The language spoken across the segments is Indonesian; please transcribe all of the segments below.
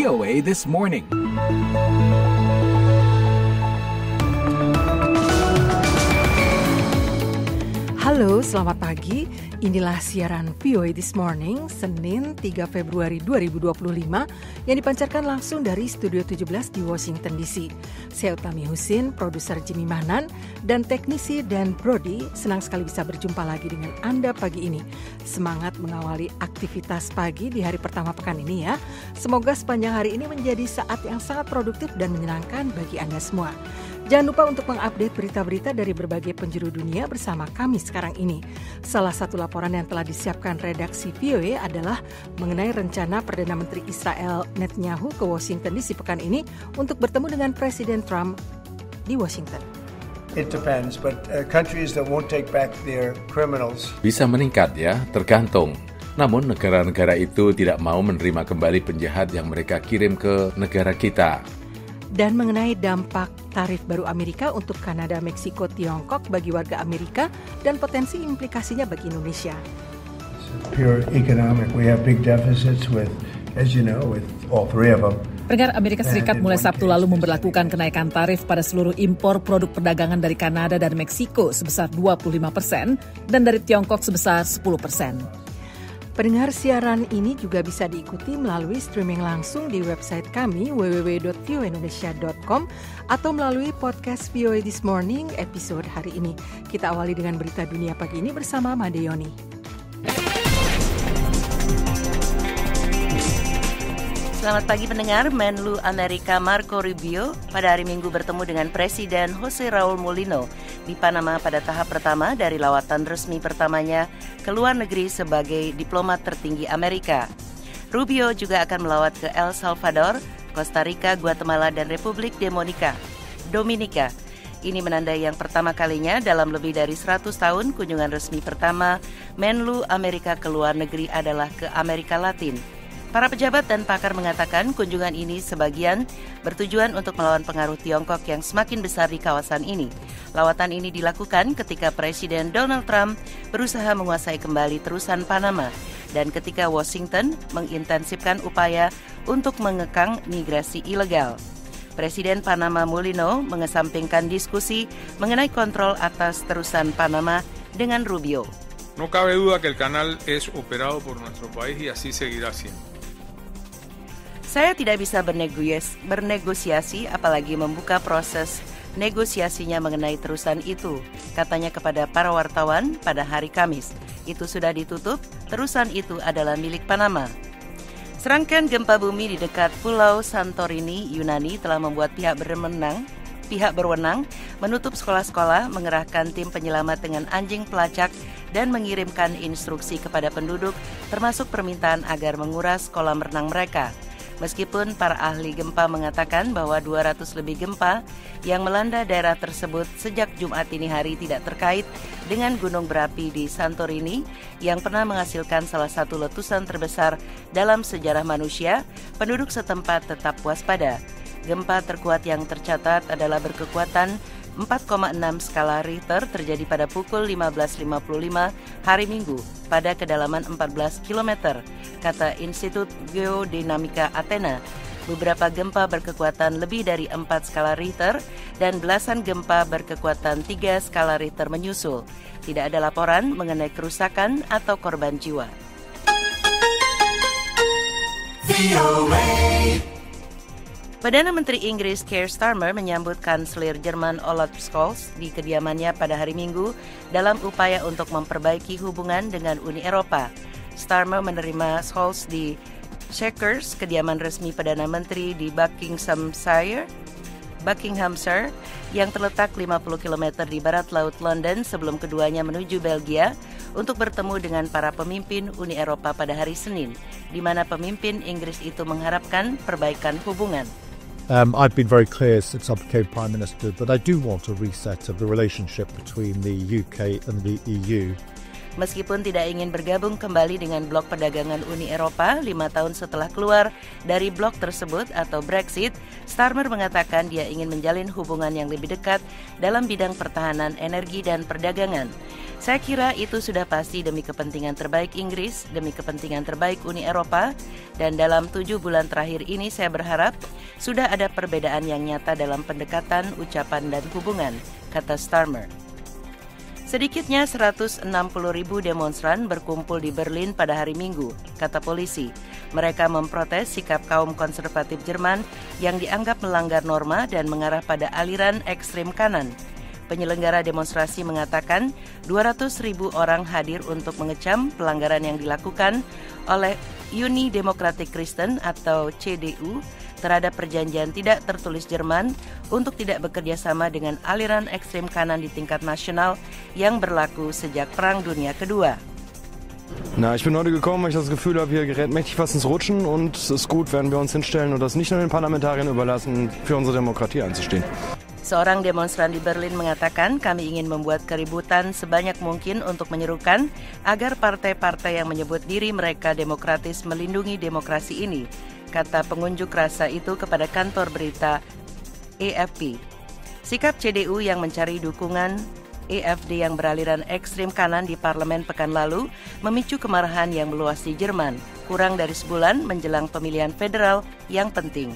VOA This Morning. Halo, selamat pagi. Inilah siaran VOA This Morning, Senin 3 Februari 2025 yang dipancarkan langsung dari Studio 17 di Washington DC. Saya Utami Husin, produser Jimmy Mahnan, dan teknisi Dan Brody. Senang sekali bisa berjumpa lagi dengan Anda pagi ini. Semangat mengawali aktivitas pagi di hari pertama pekan ini ya. Semoga sepanjang hari ini menjadi saat yang sangat produktif dan menyenangkan bagi Anda semua. Jangan lupa untuk mengupdate berita-berita dari berbagai penjuru dunia bersama kami sekarang ini. Salah satu laporan yang telah disiapkan redaksi VOA adalah mengenai rencana Perdana Menteri Israel Netanyahu ke Washington DC pekan ini untuk bertemu dengan Presiden Trump di Washington. It depends, but countries that won't take back their criminals. Bisa meningkat ya, tergantung. Namun negara-negara itu tidak mau menerima kembali penjahat yang mereka kirim ke negara kita. Dan mengenai dampak tarif baru Amerika untuk Kanada, Meksiko, Tiongkok bagi warga Amerika dan potensi implikasinya bagi Indonesia. Pure economic. We have big deficits with, as you know, with all three of them. Pendengar, Amerika Serikat mulai Sabtu lalu memberlakukan kenaikan tarif pada seluruh impor produk perdagangan dari Kanada dan Meksiko sebesar 25% dan dari Tiongkok sebesar 10%. Pendengar, siaran ini juga bisa diikuti melalui streaming langsung di website kami www.voaindonesia.com atau melalui podcast VOA This Morning episode hari ini. Kita awali dengan berita dunia pagi ini bersama Made Yoni. Selamat pagi pendengar. Menlu Amerika Marco Rubio pada hari Minggu bertemu dengan Presiden Jose Raul Mulino di Panama pada tahap pertama dari lawatan resmi pertamanya ke luar negeri sebagai diplomat tertinggi Amerika. Rubio juga akan melawat ke El Salvador, Costa Rica, Guatemala, dan Republik Dominika. Ini menandai yang pertama kalinya dalam lebih dari 100 tahun kunjungan resmi pertama Menlu Amerika ke luar negeri adalah ke Amerika Latin. Para pejabat dan pakar mengatakan kunjungan ini sebagian bertujuan untuk melawan pengaruh Tiongkok yang semakin besar di kawasan ini. Lawatan ini dilakukan ketika Presiden Donald Trump berusaha menguasai kembali terusan Panama dan ketika Washington mengintensifkan upaya untuk mengekang migrasi ilegal. Presiden Panama Mulino mengesampingkan diskusi mengenai kontrol atas terusan Panama dengan Rubio. No cabe duda que el canal es operado por nuestro país y así seguirá siendo. Saya tidak bisa bernegosiasi apalagi membuka proses negosiasinya mengenai terusan itu, katanya kepada para wartawan pada hari Kamis. Itu sudah ditutup, terusan itu adalah milik Panama. Serangkaian gempa bumi di dekat Pulau Santorini, Yunani telah membuat pihak berwenang menutup sekolah-sekolah, mengerahkan tim penyelamat dengan anjing pelacak dan mengirimkan instruksi kepada penduduk termasuk permintaan agar menguras kolam renang mereka. Meskipun para ahli gempa mengatakan bahwa 200 lebih gempa yang melanda daerah tersebut sejak Jumat ini hari tidak terkait dengan gunung berapi di Santorini yang pernah menghasilkan salah satu letusan terbesar dalam sejarah manusia, penduduk setempat tetap waspada. Gempa terkuat yang tercatat adalah berkekuatan 4,6 skala Richter terjadi pada pukul 15.55 hari Minggu pada kedalaman 14 km, kata Institut Geodinamika Athena. Beberapa gempa berkekuatan lebih dari 4 skala Richter dan belasan gempa berkekuatan 3 skala Richter menyusul. Tidak ada laporan mengenai kerusakan atau korban jiwa. Perdana Menteri Inggris Keir Starmer menyambut Kanselir Jerman Olaf Scholz di kediamannya pada hari Minggu dalam upaya untuk memperbaiki hubungan dengan Uni Eropa. Starmer menerima Scholz di Chequers, kediaman resmi Perdana Menteri di Buckinghamshire yang terletak 50 km di barat laut London sebelum keduanya menuju Belgia untuk bertemu dengan para pemimpin Uni Eropa pada hari Senin, di mana pemimpin Inggris itu mengharapkan perbaikan hubungan. I've been very clear since I became Prime Minister that I do want a reset of the relationship between the UK and the EU. Meskipun tidak ingin bergabung kembali dengan blok perdagangan Uni Eropa 5 tahun setelah keluar dari blok tersebut atau Brexit, Starmer mengatakan dia ingin menjalin hubungan yang lebih dekat dalam bidang pertahanan, energi, dan perdagangan. Saya kira itu sudah pasti demi kepentingan terbaik Inggris, demi kepentingan terbaik Uni Eropa, dan dalam 7 bulan terakhir ini saya berharap sudah ada perbedaan yang nyata dalam pendekatan, ucapan, dan hubungan, kata Starmer. Sedikitnya 160.000 demonstran berkumpul di Berlin pada hari Minggu, kata polisi. Mereka memprotes sikap kaum konservatif Jerman yang dianggap melanggar norma dan mengarah pada aliran ekstrem kanan. Penyelenggara demonstrasi mengatakan 200.000 orang hadir untuk mengecam pelanggaran yang dilakukan oleh Uni Demokratik Kristen atau CDU terhadap perjanjian tidak tertulis Jerman untuk tidak bekerja sama dengan aliran ekstrem kanan di tingkat nasional yang berlaku sejak Perang Dunia Kedua. Na, ich bin heute gekommen, weil ich das Gefühl habe, hier gerät mächtig was ins Rutschen und es ist gut, wenn wir uns hinstellen und das nicht nur den Parlamentariern überlassen, für unsere Demokratie einzustehen. Seorang demonstran di Berlin mengatakan, kami ingin membuat keributan sebanyak mungkin untuk menyerukan agar partai-partai yang menyebut diri mereka demokratis melindungi demokrasi ini, kata pengunjuk rasa itu kepada kantor berita AFP. Sikap CDU yang mencari dukungan AfD yang beraliran ekstrem kanan di parlemen pekan lalu memicu kemarahan yang meluas di Jerman, kurang dari sebulan menjelang pemilihan federal yang penting.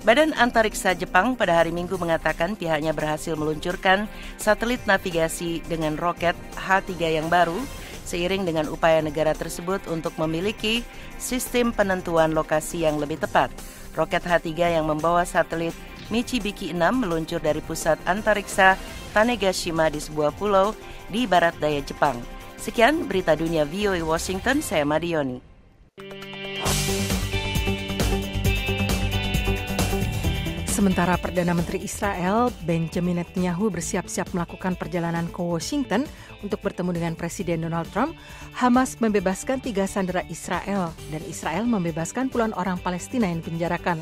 Badan Antariksa Jepang pada hari Minggu mengatakan pihaknya berhasil meluncurkan satelit navigasi dengan roket H3 yang baru, seiring dengan upaya negara tersebut untuk memiliki sistem penentuan lokasi yang lebih tepat. Roket H3 yang membawa satelit Michibiki 6 meluncur dari pusat antariksa Tanegashima di sebuah pulau di barat daya Jepang. Sekian berita dunia VOA Washington, saya Madioni. Sementara Perdana Menteri Israel Benjamin Netanyahu bersiap-siap melakukan perjalanan ke Washington untuk bertemu dengan Presiden Donald Trump, Hamas membebaskan 3 sandera Israel dan Israel membebaskan puluhan orang Palestina yang dipenjarakan.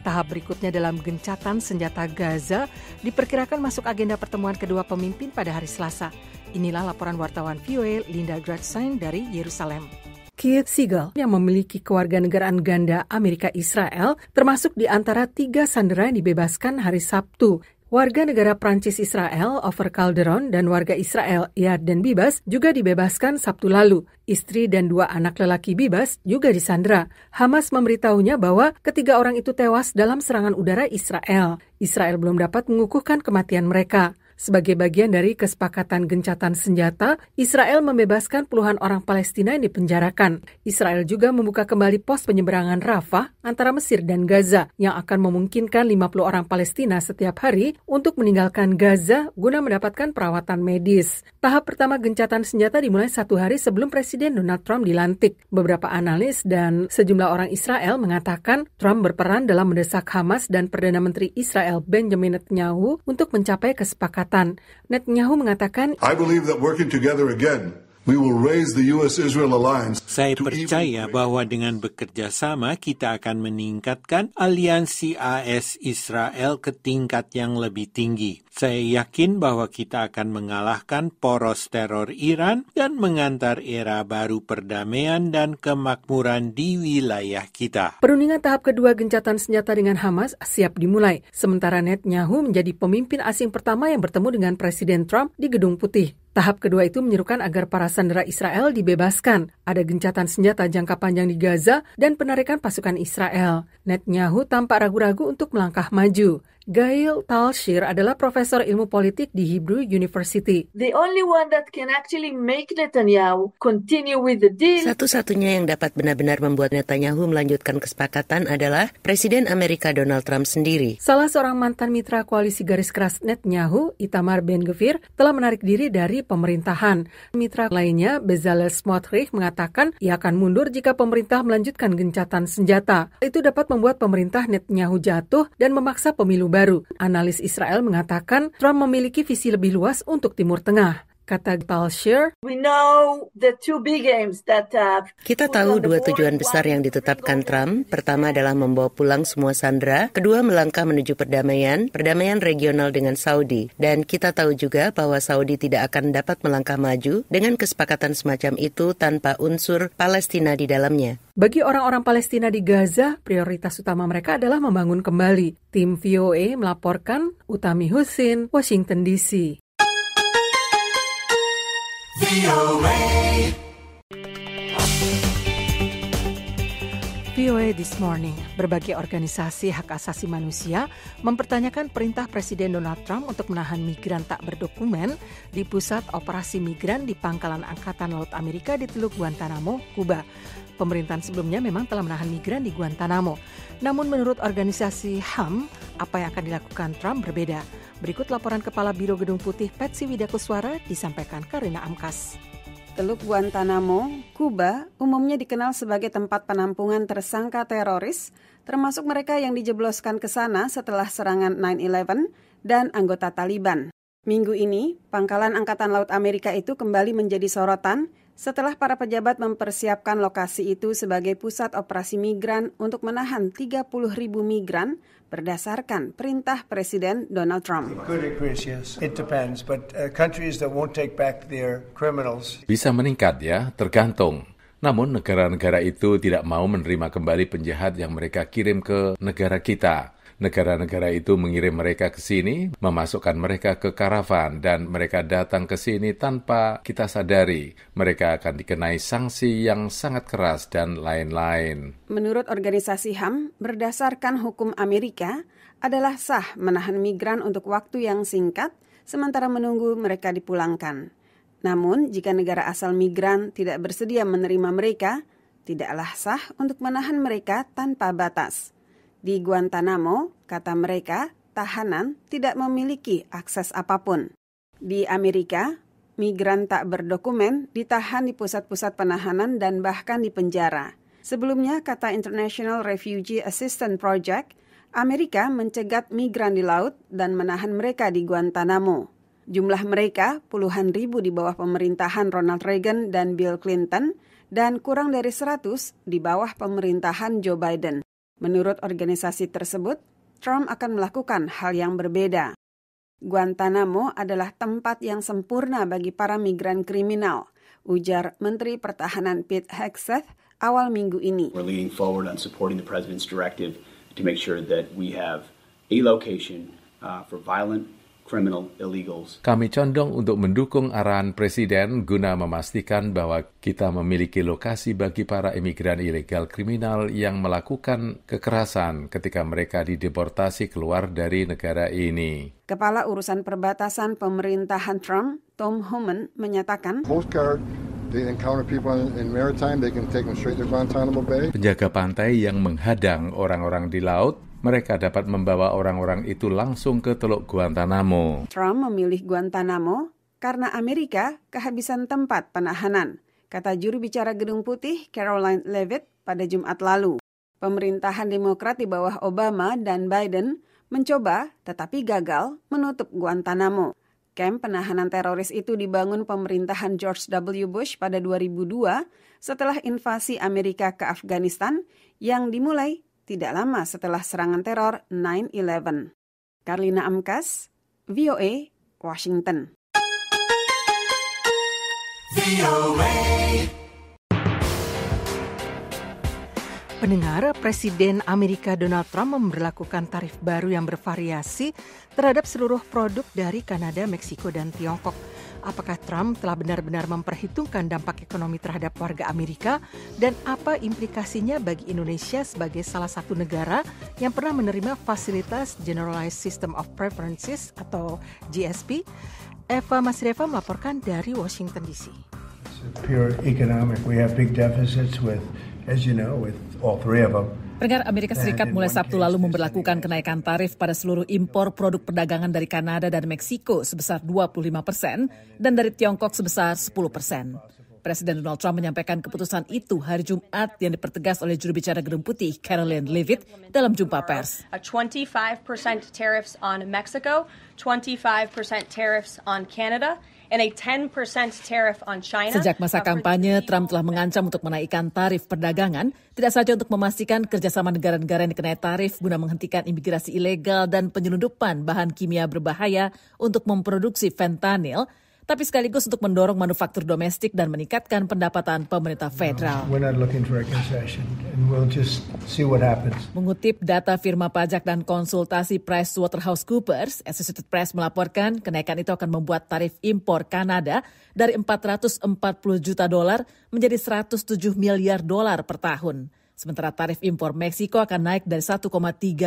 Tahap berikutnya dalam gencatan senjata Gaza diperkirakan masuk agenda pertemuan kedua pemimpin pada hari Selasa. Inilah laporan wartawan VOA Linda Gradstein dari Yerusalem. Keith Siegel yang memiliki kewarganegaraan ganda Amerika Israel termasuk di antara 3 sandera yang dibebaskan hari Sabtu. Warga negara Prancis Israel, Ofer Calderon, dan warga Israel, Yarden Bibas, juga dibebaskan Sabtu lalu. Istri dan 2 anak lelaki Bibas juga disandera. Hamas memberitahunya bahwa ketiga orang itu tewas dalam serangan udara Israel. Israel belum dapat mengukuhkan kematian mereka. Sebagai bagian dari kesepakatan gencatan senjata, Israel membebaskan puluhan orang Palestina yang dipenjarakan. Israel juga membuka kembali pos penyeberangan Rafah antara Mesir dan Gaza yang akan memungkinkan 50 orang Palestina setiap hari untuk meninggalkan Gaza guna mendapatkan perawatan medis. Tahap pertama gencatan senjata dimulai 1 hari sebelum Presiden Donald Trump dilantik. Beberapa analis dan sejumlah orang Israel mengatakan Trump berperan dalam mendesak Hamas dan Perdana Menteri Israel Benjamin Netanyahu untuk mencapai kesepakatan. Netanyahu mengatakan, I believe that working together again, we will raise the US-Israel alliance. Saya percaya bahwa dengan bekerja sama kita akan meningkatkan aliansi AS-Israel ke tingkat yang lebih tinggi. Saya yakin bahwa kita akan mengalahkan poros teror Iran dan mengantar era baru perdamaian dan kemakmuran di wilayah kita. Perundingan tahap kedua gencatan senjata dengan Hamas siap dimulai, sementara Netanyahu menjadi pemimpin asing pertama yang bertemu dengan Presiden Trump di Gedung Putih. Tahap kedua itu menyerukan agar para sandera Israel dibebaskan. Ada gencatan senjata jangka panjang di Gaza dan penarikan pasukan Israel. Netanyahu tampak ragu-ragu untuk melangkah maju. Gail Talshir adalah profesor ilmu politik di Hebrew University. The only one that can actually make Netanyahu continue with the deal. Satu-satunya yang dapat benar-benar membuat Netanyahu melanjutkan kesepakatan adalah Presiden Amerika Donald Trump sendiri. Salah seorang mantan mitra koalisi garis keras Netanyahu, Itamar Ben-Gvir, telah menarik diri dari pemerintahan. Mitra lainnya, Bezalel Smotrich, mengatakan ia akan mundur jika pemerintah melanjutkan gencatan senjata. Itu dapat membuat pemerintah Netanyahu jatuh dan memaksa pemilu baru. Analis Israel mengatakan Trump memiliki visi lebih luas untuk Timur Tengah. Kata Talshir, kita tahu 2 tujuan besar yang ditetapkan Trump. Pertama adalah membawa pulang semua sandera. Kedua, melangkah menuju perdamaian regional dengan Saudi. Dan kita tahu juga bahwa Saudi tidak akan dapat melangkah maju dengan kesepakatan semacam itu tanpa unsur Palestina di dalamnya. Bagi orang-orang Palestina di Gaza, prioritas utama mereka adalah membangun kembali. Tim VOA melaporkan, Utami Husin, Washington DC. VOA This Morning, berbagai organisasi hak asasi manusia mempertanyakan perintah Presiden Donald Trump untuk menahan migran tak berdokumen di pusat operasi migran di Pangkalan Angkatan Laut Amerika di Teluk Guantanamo, Kuba. Pemerintahan sebelumnya memang telah menahan migran di Guantanamo. Namun menurut organisasi HAM, apa yang akan dilakukan Trump berbeda. Berikut laporan Kepala Biro Gedung Putih Patsy Widakuswara disampaikan Karina Amkas. Teluk Guantanamo, Kuba, umumnya dikenal sebagai tempat penampungan tersangka teroris, termasuk mereka yang dijebloskan ke sana setelah serangan 9/11 dan anggota Taliban. Minggu ini, Pangkalan Angkatan Laut Amerika itu kembali menjadi sorotan setelah para pejabat mempersiapkan lokasi itu sebagai pusat operasi migran untuk menahan 30.000 migran berdasarkan perintah Presiden Donald Trump. Bisa meningkat ya, tergantung. Namun negara-negara itu tidak mau menerima kembali penjahat yang mereka kirim ke negara kita. Negara-negara itu mengirim mereka ke sini, memasukkan mereka ke karavan, dan mereka datang ke sini tanpa kita sadari. Mereka akan dikenai sanksi yang sangat keras dan lain-lain. Menurut organisasi HAM, berdasarkan hukum Amerika, adalah sah menahan migran untuk waktu yang singkat, sementara menunggu mereka dipulangkan. Namun, jika negara asal migran tidak bersedia menerima mereka, tidaklah sah untuk menahan mereka tanpa batas. Di Guantanamo, kata mereka, tahanan tidak memiliki akses apapun. Di Amerika, migran tak berdokumen ditahan di pusat-pusat penahanan dan bahkan di penjara. Sebelumnya, kata International Refugee Assistance Project, Amerika mencegat migran di laut dan menahan mereka di Guantanamo. Jumlah mereka puluhan ribu di bawah pemerintahan Ronald Reagan dan Bill Clinton dan kurang dari 100 di bawah pemerintahan Joe Biden. Menurut organisasi tersebut, Trump akan melakukan hal yang berbeda. Guantanamo adalah tempat yang sempurna bagi para migran kriminal, ujar Menteri Pertahanan Pete Hegseth awal minggu ini. We're leaning forward on supporting the President's directive to make sure that we have a location for violent criminal illegals. Kami condong untuk mendukung arahan Presiden guna memastikan bahwa kita memiliki lokasi bagi para imigran ilegal kriminal yang melakukan kekerasan ketika mereka dideportasi keluar dari negara ini. Kepala Urusan Perbatasan Pemerintahan Trump, Tom Homan, menyatakan, penjaga pantai yang menghadang orang-orang di laut, mereka dapat membawa orang-orang itu langsung ke Teluk Guantanamo. Trump memilih Guantanamo karena Amerika kehabisan tempat penahanan, kata juru bicara Gedung Putih Karoline Leavitt pada Jumat lalu. Pemerintahan Demokrat di bawah Obama dan Biden mencoba tetapi gagal menutup Guantanamo. Kamp penahanan teroris itu dibangun pemerintahan George W. Bush pada 2002 setelah invasi Amerika ke Afghanistan yang dimulai tidak lama setelah serangan teror 9/11. Karina Amkas, VOA, Washington. Pendengar, Presiden Amerika Donald Trump memberlakukan tarif baru yang bervariasi terhadap seluruh produk dari Kanada, Meksiko, dan Tiongkok. Apakah Trump telah benar-benar memperhitungkan dampak ekonomi terhadap warga Amerika dan apa implikasinya bagi Indonesia sebagai salah satu negara yang pernah menerima fasilitas Generalized System of Preferences atau GSP? Eva Masreva melaporkan dari Washington DC. Pure economic. We have big deficits with, as you know, with all three of them. Pendengar, Amerika Serikat mulai Sabtu lalu memberlakukan kenaikan tarif pada seluruh impor produk perdagangan dari Kanada dan Meksiko sebesar 25% dan dari Tiongkok sebesar 10%. Presiden Donald Trump menyampaikan keputusan itu hari Jumat yang dipertegas oleh juru bicara Gedung Putih Karoline Leavitt dalam jumpa pers. 25% tariffs on Mexico, 25% tariffs on Canada, and a 10% tariff on China. Sejak masa kampanye, Trump telah mengancam untuk menaikkan tarif perdagangan, tidak saja untuk memastikan kerjasama negara-negara yang dikenai tarif guna menghentikan imigrasi ilegal dan penyelundupan bahan kimia berbahaya untuk memproduksi fentanyl, tapi sekaligus untuk mendorong manufaktur domestik dan meningkatkan pendapatan pemerintah federal. We're not looking for a concession, and we'll just see what happens. Mengutip data firma pajak dan konsultasi PricewaterhouseCoopers, Associated Press melaporkan kenaikan itu akan membuat tarif impor Kanada dari $440 juta menjadi $107 miliar per tahun. Sementara tarif impor Meksiko akan naik dari 1,3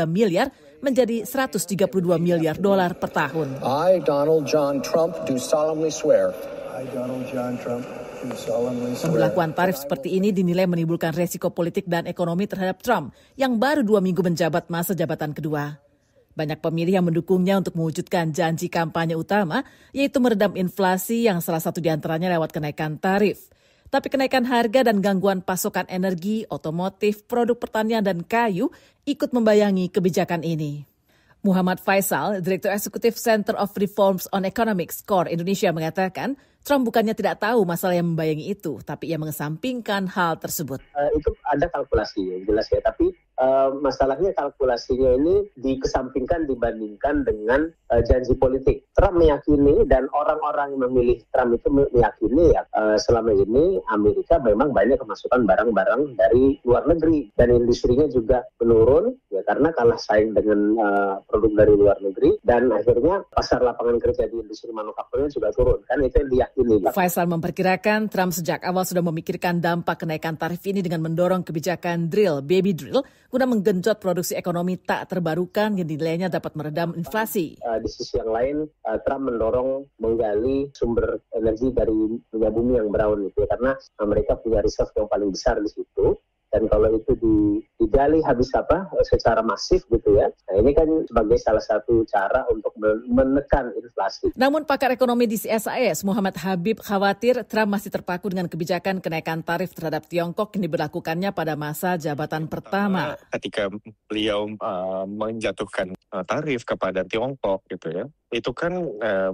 miliar menjadi $132 miliar per tahun. I, Donald John Trump, do solemnly swear. I, Donald John Trump, do solemnly swear. Pemberlakuan tarif seperti ini dinilai menimbulkan resiko politik dan ekonomi terhadap Trump yang baru 2 minggu menjabat masa jabatan kedua. Banyak pemilih yang mendukungnya untuk mewujudkan janji kampanye utama, yaitu meredam inflasi yang salah satu diantaranya lewat kenaikan tarif. Tapi kenaikan harga dan gangguan pasokan energi, otomotif, produk pertanian, dan kayu ikut membayangi kebijakan ini. Muhammad Faisal, Direktur Eksekutif Center of Reforms on Economics Core Indonesia mengatakan, Trump bukannya tidak tahu masalah yang membayangi itu, tapi ia mengesampingkan hal tersebut. Itu ada kalkulasi, jelas ya, tapi masalahnya kalkulasinya ini dikesampingkan dibandingkan dengan janji politik. Trump meyakini dan orang-orang yang memilih Trump itu meyakini ya selama ini Amerika memang banyak kemasukan barang-barang dari luar negeri dan industrinya juga menurun ya karena kalah saing dengan produk dari luar negeri dan akhirnya pasar lapangan kerja di industri manufakturnya juga turun. Kan itu yang diyakini. Faisal memperkirakan Trump sejak awal sudah memikirkan dampak kenaikan tarif ini dengan mendorong kebijakan baby drill guna menggenjot produksi ekonomi tak terbarukan yang dinilainya dapat meredam inflasi. Di sisi yang lain, Trump mendorong menggali sumber energi dari minyak bumi yang brown itu ya, karena mereka punya reserve yang paling besar di situ. Dan kalau itu digali habis secara masif gitu ya. Nah ini kan sebagai salah satu cara untuk menekan inflasi. Namun pakar ekonomi di CSIS, Muhammad Habib, khawatir Trump masih terpaku dengan kebijakan kenaikan tarif terhadap Tiongkok yang diberlakukannya pada masa jabatan pertama. Ketika beliau menjatuhkan tarif kepada Tiongkok gitu ya, itu kan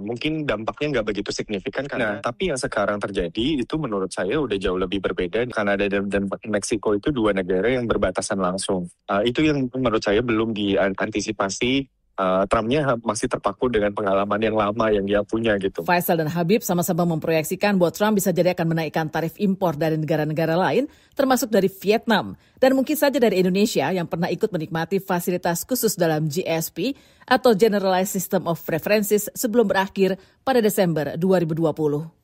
mungkin dampaknya nggak begitu signifikan karena tapi yang sekarang terjadi itu menurut saya udah jauh lebih berbeda. Kanada dan Meksiko itu dua negara yang berbatasan langsung. Itu yang menurut saya belum diantisipasi. Trumpnya masih terpaku dengan pengalaman yang lama yang dia punya gitu. Faisal dan Habib sama-sama memproyeksikan bahwa Trump bisa jadi akan menaikkan tarif impor dari negara-negara lain, termasuk dari Vietnam. Dan mungkin saja dari Indonesia yang pernah ikut menikmati fasilitas khusus dalam GSP atau Generalized System of Preferences sebelum berakhir pada Desember 2020.